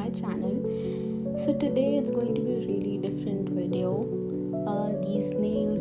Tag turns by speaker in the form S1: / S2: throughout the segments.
S1: my channel. So today it's going to be a really different video.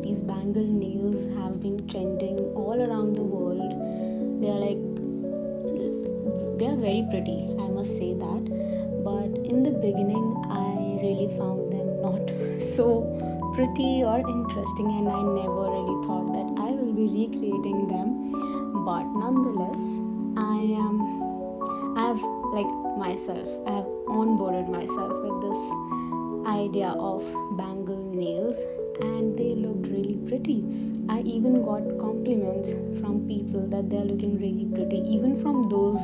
S1: These bangle nails have been trending all around the world. They are very pretty, I must say that. But in the beginning, I really found them not so pretty or interesting, and I never really thought that I will be recreating them. But nonetheless, I have I have onboarded myself with this idea of bangle nails, and they looked really pretty. I even got compliments from people that they're looking really pretty, even from those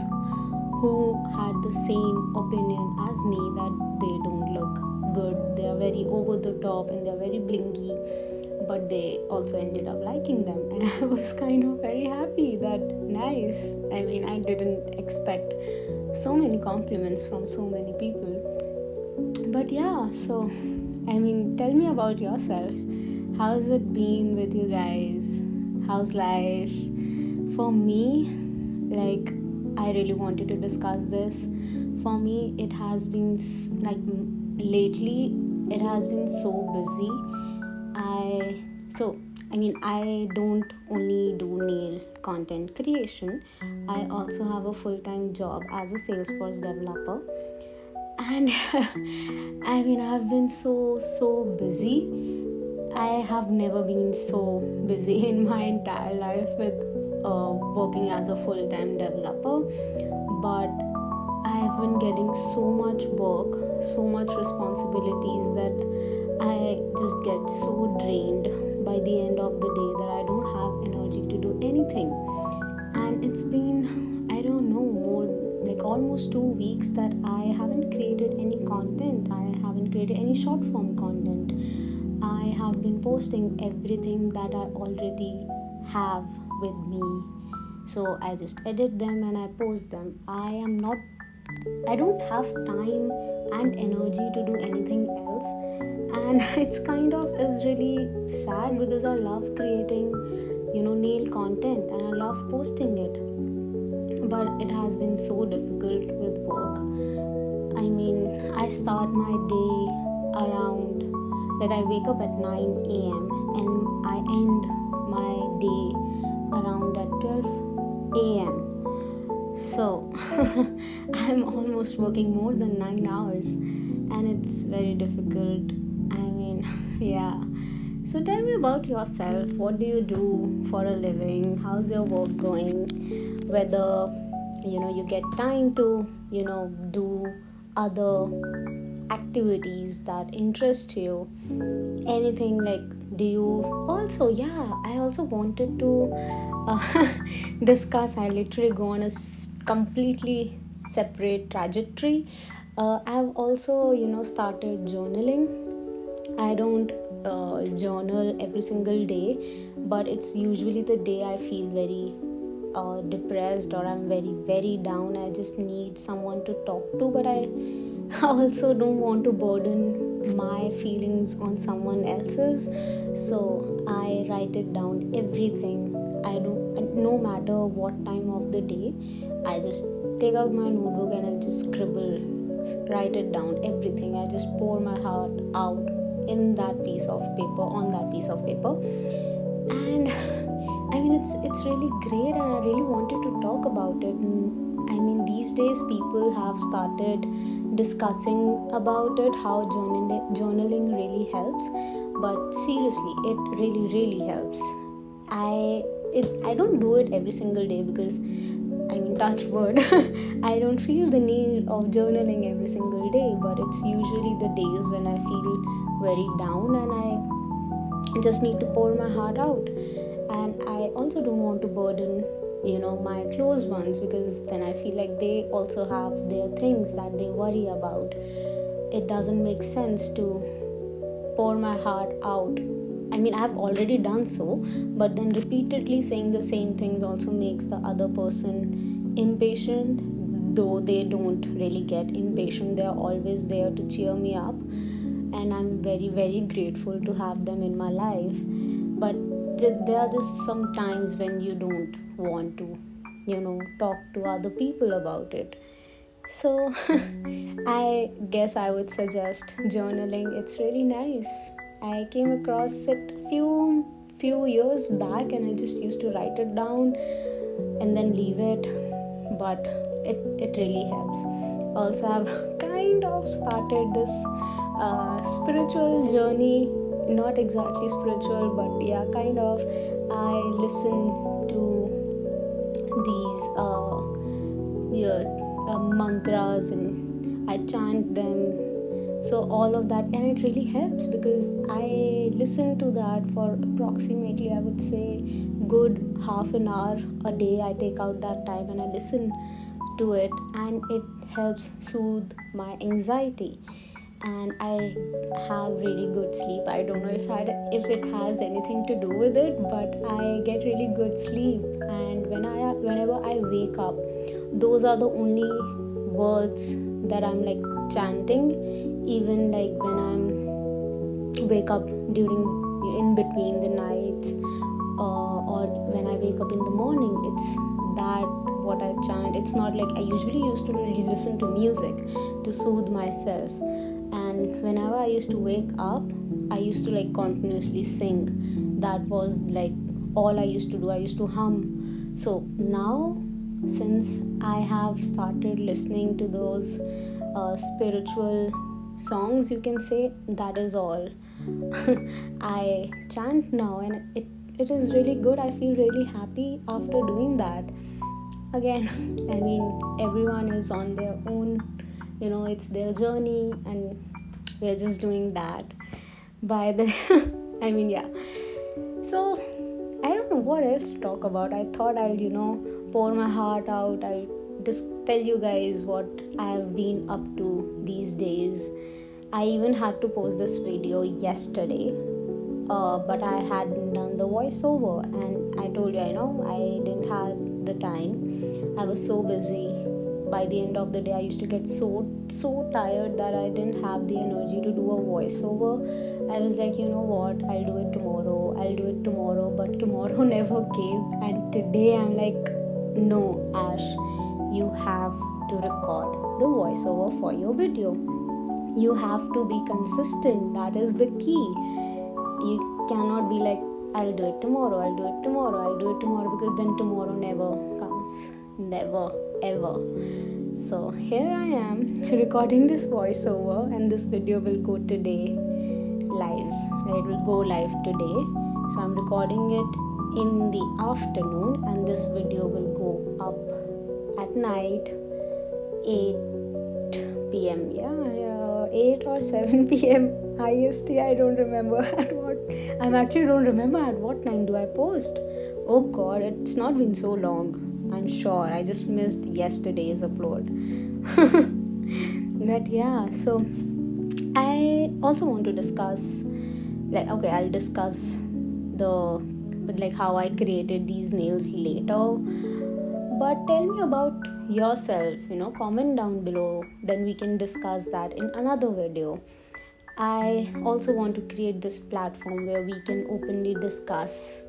S1: who had the same opinion as me that they don't look good, they are very over the top and they're very blingy, but they also ended up liking them. And I was kind of very happy that nice. I mean, I didn't expect so many compliments from so many people. But yeah, so I mean, tell me about yourself. How's it been with you guys? How's life? For me, like, I really wanted to discuss this. For me, it has been lately, it has been so busy. I don't only do nail content creation. I also have a full-time job as a Salesforce developer. And I mean, I've been so busy. I have never been so busy in my entire life with working as a full-time developer, but I have been getting so much work, so much responsibilities that I just get so drained by the end of the day that I don't have energy to do anything. And it's been, I don't know, more like almost 2 weeks that I haven't created any content. I haven't created any short form content. I have been posting everything that I already have with me. So I just edit them and I post them. I don't have time and energy to do anything else. And it's kind of is really sad because I love creating, nail content, and I love posting it. But it has been so difficult with work. I mean, I start my day around, I wake up at 9 a.m. and I end my day around at 12 a.m. So I'm almost working more than 9 hours, and it's very difficult. I mean, yeah. So tell me about yourself. What do you do for a living? How's your work going? Whether you get time to do other activities that interest you, anything. Like, do you also, yeah, I also wanted to discuss. I literally go on a completely separate trajectory. I've also started journaling. I don't journal every single day, but it's usually the day I feel very depressed or I'm very very down. I just need someone to talk to, but I also don't want to burden my feelings on someone else's. So I write it down, everything I do, no matter what time of the day. I just take out my notebook and I just scribble, write it down, everything. I just pour my heart out in that piece of paper, on that piece of paper. And I mean, it's really great, and I really wanted to talk about it. I mean, these days people have started discussing about it, how journaling really helps. But seriously, it really really helps. I don't do it every single day because, I mean, touch wood, I don't feel the need of journaling every single day, but it's usually the days when I feel very down and I just need to pour my heart out. And I also don't want to burden my close ones, because then I feel like they also have their things that they worry about. It doesn't make sense to pour my heart out. I mean, I've already done so, but then repeatedly saying the same things also makes the other person impatient. Though they don't really get impatient, they are always there to cheer me up, and I'm very very grateful to have them in my life. But there are just some times when you don't want to talk to other people about it. So I guess I would suggest journaling. It's really nice. I came across it few years back, and I just used to write it down and then leave it, but it really helps. Also, I've kind of started this spiritual journey, not exactly spiritual, but yeah, kind of. I listen to these yeah, mantras, and I chant them. So all of that, and it really helps because I listen to that for approximately, I would say, good half an hour a day. I take out that time and I listen to it, and it helps soothe my anxiety, and I have really good sleep. I don't know if it has anything to do with it, but I get really good sleep. And whenever I wake up, those are the only words that I'm like chanting. Even like when I'm wake up during in between the nights, or when I wake up in the morning, it's that what I chant. It's not like I usually used to really listen to music to soothe myself, and whenever I used to wake up, I used to like continuously sing. That was like all I used to do. I used to hum. So now, since I have started listening to those spiritual songs, you can say, that is all. I chant now, and it is really good. I feel really happy after doing that. Again, I mean, everyone is on their own, it's their journey, and we're just doing that by the I mean, yeah. So I don't know what else to talk about. I thought I'll pour my heart out. I'll just tell you guys what I have been up to these days. I even had to post this video yesterday, but I hadn't done the voiceover, and I told you, I didn't have the time. I was so busy. By the end of the day, I used to get so tired that I didn't have the energy to do a voiceover. I was like, you know what, I'll do it tomorrow, but tomorrow never came. And today I'm like, no, Ash, you have to record the voiceover for your video. You have to be consistent. That is the key. You cannot be like, I'll do it tomorrow, because then tomorrow never comes. Never, ever. So here I am recording this voiceover, and this video will go today live. It will go live today. So I'm recording it in the afternoon, and this video will go up at night, 8 p.m. Yeah, 8 or 7 p.m. IST. I don't remember don't remember at what time do I post. Oh God, it's not been so long. I'm sure I just missed yesterday's upload. But yeah, so I also want to discuss, I'll discuss how I created these nails later. But tell me about yourself, comment down below, then we can discuss that in another video. I also want to create this platform where we can openly discuss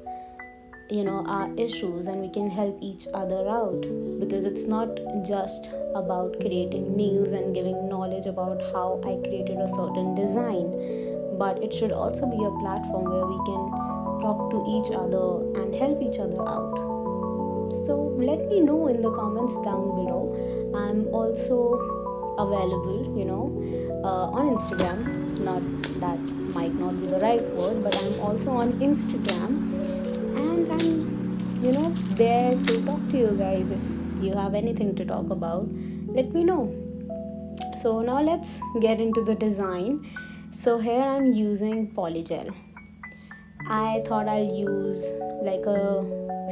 S1: our issues, and we can help each other out, because it's not just about creating nails and giving knowledge about how I created a certain design, but it should also be a platform where we can talk to each other and help each other out. So let me know in the comments down below. I'm also available on Instagram. Not that might not be the right word, but I'm also on Instagram, and I'm there to talk to you guys. If you have anything to talk about, let me know. So now let's get into the design. So here I'm using polygel. I thought I'll use like a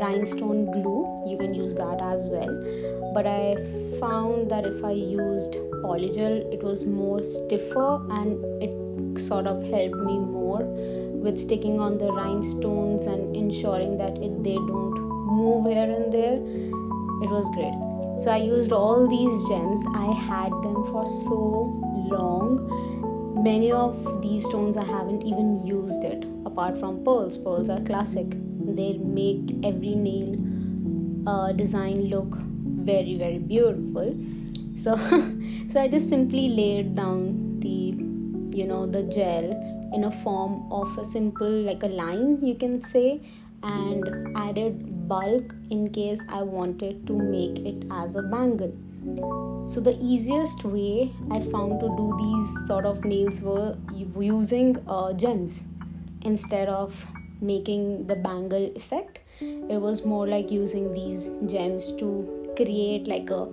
S1: rhinestone glue. You can use that as well, but I found that if I used polygel, it was more stiffer, and it sort of helped me more with sticking on the rhinestones and ensuring that they don't move here and there. It was great. So I used all these gems. I had them for so long. Many of these stones I haven't even used it, apart from pearls. Pearls are classic. They make every nail design look very, very beautiful. So so I just simply laid down the gel in a form of a simple, like a line, you can say, and added bulk in case I wanted to make it as a bangle. So the easiest way I found to do these sort of nails were using gems instead of making the bangle effect. It was more like using these gems to create like a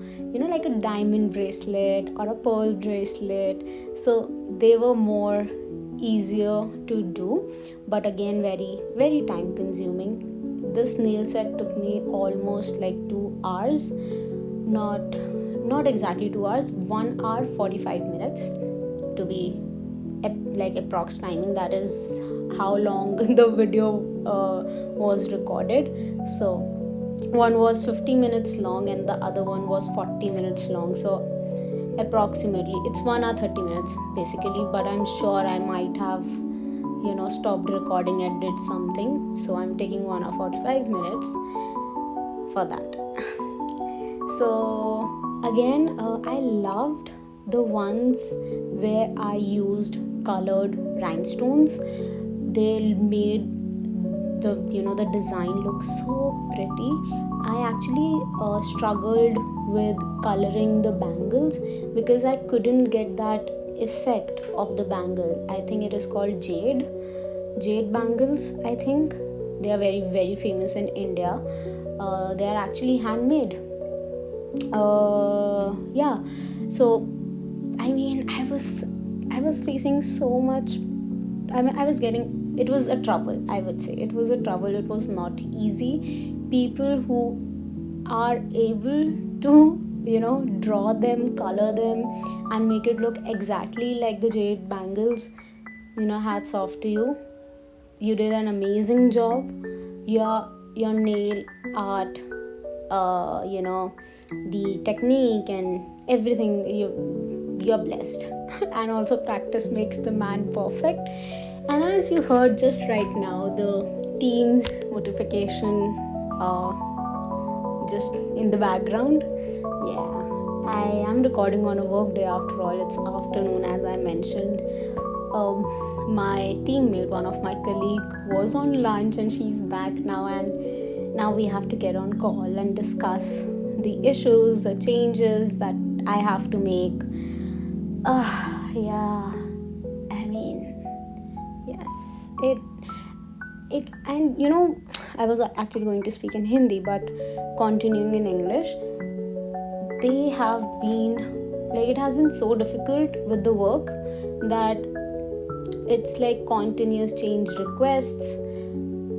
S1: diamond bracelet or a pearl bracelet. So they were more easier to do, but again very very time consuming. This nail set took me almost like 2 hours, not exactly 2 hours, 1 hour 45 minutes to be like approx timing. That is how long the video was recorded. So one was 50 minutes long and the other one was 40 minutes long. So approximately it's 1 hour 30 minutes basically, but I'm sure I might have stopped recording and did something, so I'm taking 1 hour 45 minutes for that. So again, I loved the ones where I used colored rhinestones. They made the design look so pretty. I actually struggled with coloring the bangles because I couldn't get that effect of the bangle. I think it is called jade bangles. I think they are very very famous in India. They are actually handmade. Yeah. So I mean, I was facing so much. I mean, it was a trouble. I would say it was a trouble. It was not easy. People who are able to draw them, color them, and make it look exactly like the jade bangles, hats off to you. You did an amazing job. Your nail art, the technique and everything, you're blessed. And also practice makes the man perfect. And as you heard just right now, the team's notification just in the background. Yeah, I am recording on a work day after all. It's afternoon, as I mentioned. My teammate, one of my colleague, was on lunch and she's back now, and now we have to get on call and discuss the issues, the changes that I have to make. Yeah, I mean, yes, it and I was actually going to speak in Hindi, but continuing in English. They have been like, it has been so difficult with the work that it's like continuous change requests.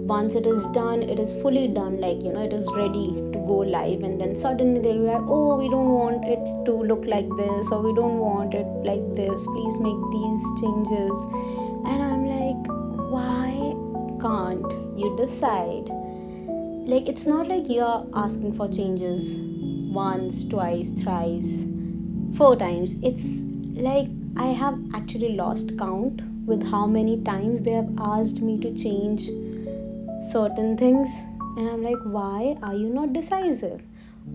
S1: Once it is done, it is fully done, like it is ready to go live, and then suddenly they'll be like, oh, we don't want it to look like this, or we don't want it like this, please make these changes. And I'm like, why can't you decide? Like, it's not like you're asking for changes once, twice, thrice, 4 times. It's like I have actually lost count with how many times they have asked me to change certain things, and I'm like, why are you not decisive?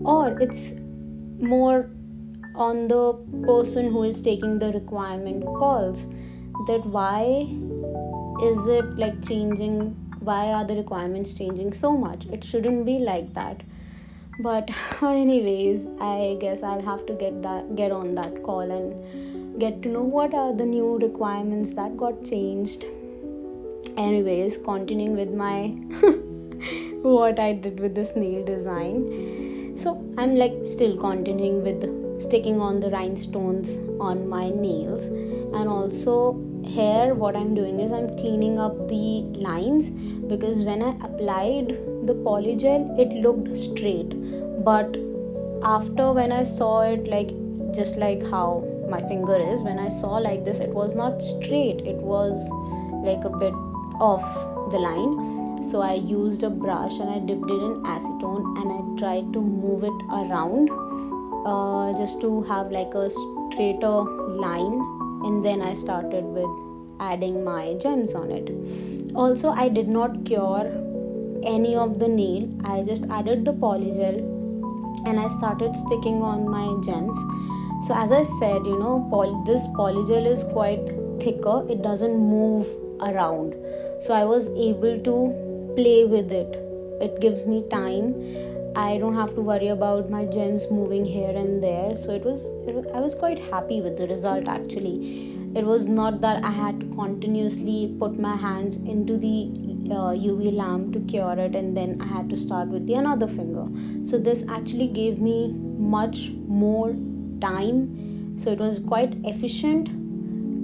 S1: Or it's more on the person who is taking the requirement calls, that why is it like changing, why are the requirements changing so much? It shouldn't be like that. But anyways, I guess I'll have to get on that call and get to know what are the new requirements that got changed. Anyways, continuing with my what I did with this nail design. So I'm like still continuing with sticking on the rhinestones on my nails, and also here what I'm doing is I'm cleaning up the lines, because when I applied the polygel it looked straight, but after when I saw it, like just like how my finger is, when I saw like this, it was not straight, it was like a bit off the line. So I used a brush and I dipped it in acetone and I tried to move it around just to have like a straighter line, and then I started with adding my gems on it. Also, I did not cure any of the nail, I just added the polygel and I started sticking on my gems. So as I said, this polygel is quite thicker, it doesn't move around, so I was able to play with it. It gives me time, I don't have to worry about my gems moving here and there. So I was quite happy with the result actually. It was not that I had to continuously put my hands into the UV lamp to cure it, and then I had to start with the another finger. So this actually gave me much more time. So it was quite efficient,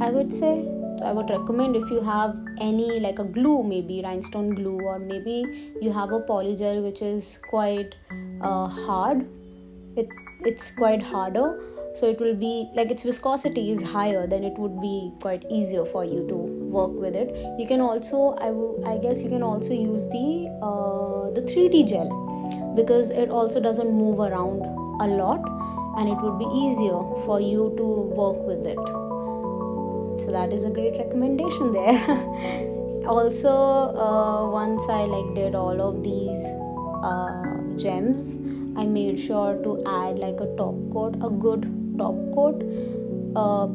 S1: I would say. So I would recommend, if you have any like a glue, maybe rhinestone glue, or maybe you have a polygel which is quite hard. It's quite harder, so it will be like its viscosity is higher, then it would be quite easier for you to work with it. You can also, I guess you can also use the 3D gel, because it also doesn't move around a lot, and it would be easier for you to work with it. So that is a great recommendation there. Also, once I like did all of these gems, I made sure to add like a top coat, a good top coat.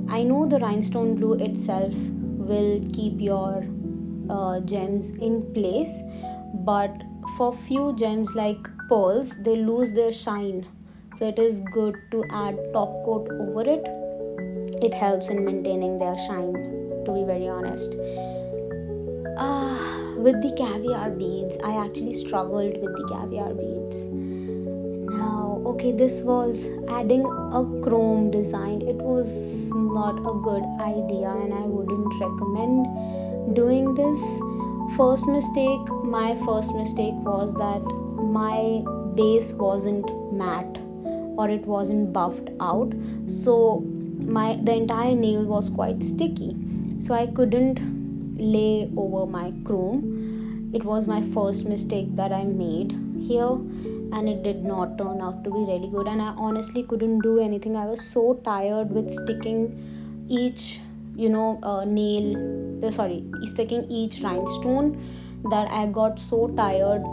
S1: I know the rhinestone glue itself will keep your gems in place, but for few gems like pearls, they lose their shine, so it is good to add top coat over it. It helps in maintaining their shine, to be very honest. With the caviar beads, I actually struggled with the caviar beads. Now, okay, this was adding a chrome design. It was not a good idea, and I wouldn't recommend doing this. My first mistake was that my base wasn't matte, or it wasn't buffed out. So the entire nail was quite sticky, so I couldn't lay over my chrome. It was my first mistake that I made here, and it did not turn out to be really good, and I honestly couldn't do anything. I was so tired with sticking each sticking each rhinestone, that I got so tired.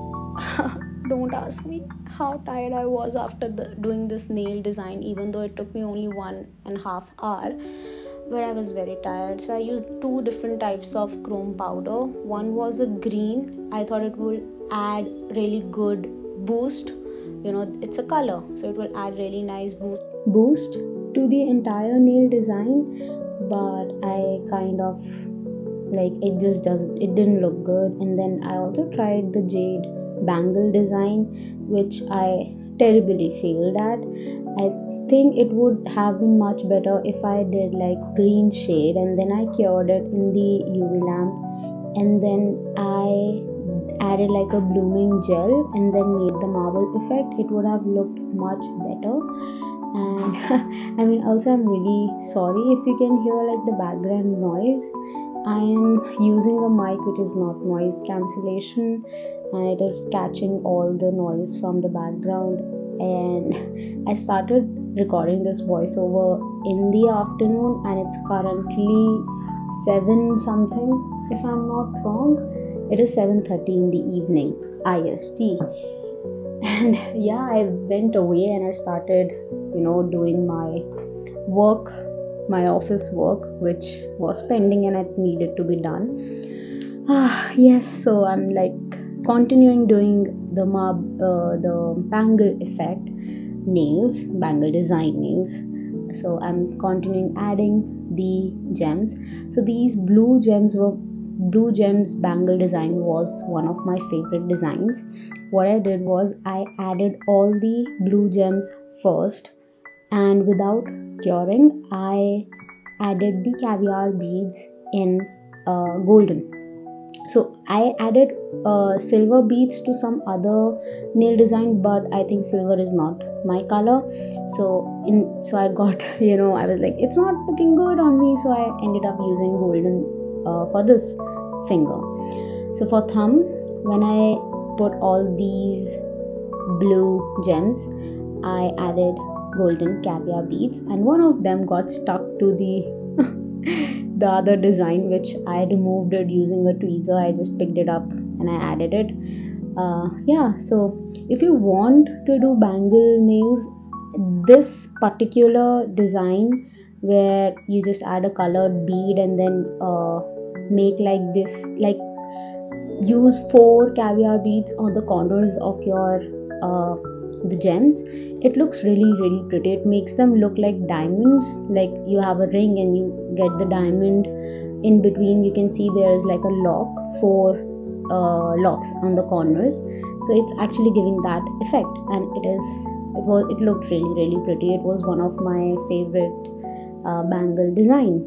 S1: Don't ask me how tired I was after doing this nail design, even though it took me only 1.5 hours. But I was very tired, so I used 2 different types of chrome powder. One was a green. I thought it would add really good boost. It's a color, so it will add really nice boost to the entire nail design. But I kind of like it didn't look good. And then I also tried the jade bangle design, which I terribly failed at. I think it would have been much better if I did like green shade, and then I cured it in the UV lamp, and then I added like a blooming gel, and then made the marble effect. It would have looked much better. And I mean, also, I'm really sorry if you can hear like the background noise. I am using a mic which is not noise cancellation, and it is catching all the noise from the background. And I started recording this voiceover in the afternoon, and it's currently 7 something, if I'm not wrong. It is 7:30 in the evening IST. And yeah, I went away and I started doing my work, my office work, which was pending and it needed to be done. Yes, so I'm like continuing doing the bangle effect nails, bangle design nails. So I'm continuing adding the gems. So these blue gems bangle design was one of my favorite designs. What I did was I added all the blue gems first, and without curing, I added the caviar beads in golden. So I added silver beads to some other nail design, but I think silver is not my color. So I got I was like, it's not looking good on me, so I ended up using golden for this finger. So for thumb, when I put all these blue gems, I added golden caviar beads, and one of them got stuck to the other design, which I removed it using a tweezer. I just picked it up and I added it. So if you want to do bangle nails, this particular design where you just add a colored bead and then make like this, like use four caviar beads on the corners of your the gems. It looks really pretty. It makes them look like diamonds, like you have a ring and you get the diamond in between. You can see there is like a lock, four locks on the corners, so it's actually giving that effect. And it looked really pretty. It was one of my favorite bangle design.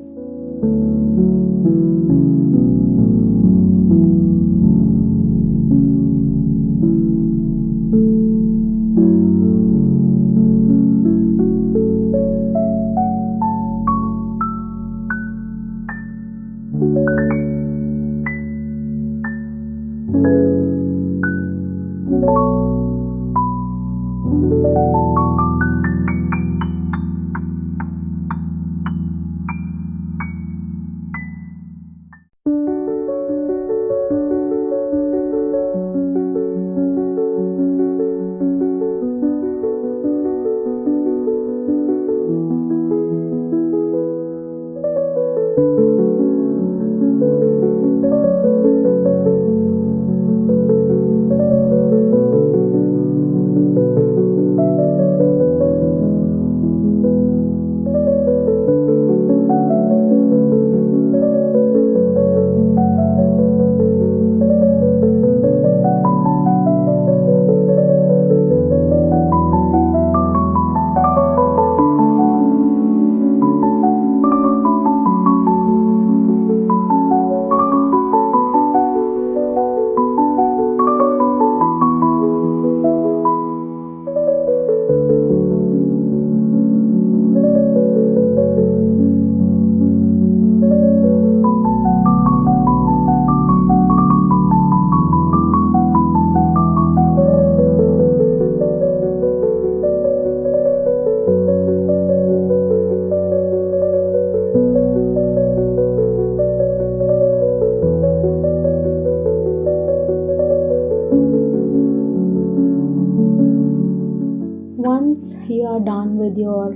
S1: Once you are done with your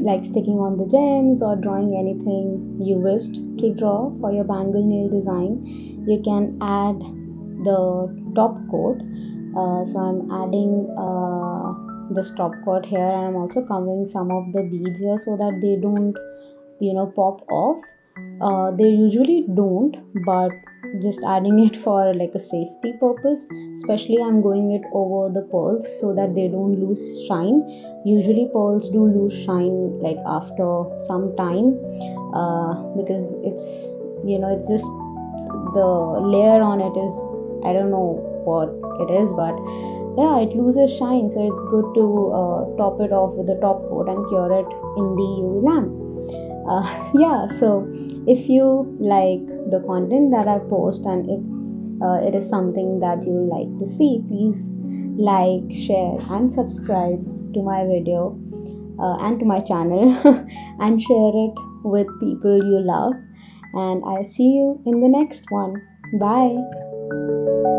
S1: like sticking on the gems or drawing anything you wished to draw for your bangle nail design, you can add the top coat. So I'm adding this top coat here, and I'm also covering some of the beads here so that they don't pop off. They usually don't, but just adding it for like a safety purpose. Especially I'm going it over the pearls so that they don't lose shine. Usually pearls do lose shine like after some time, because it's just the layer on it is, I don't know what it is, but yeah, it loses shine. So it's good to top it off with the top coat and cure it in the UV lamp. Yeah, so if you like the content that I post, and if it is something that you like to see, please like, share and subscribe to my video, and to my channel, and share it with people you love. And I'll see you in the next one. Bye.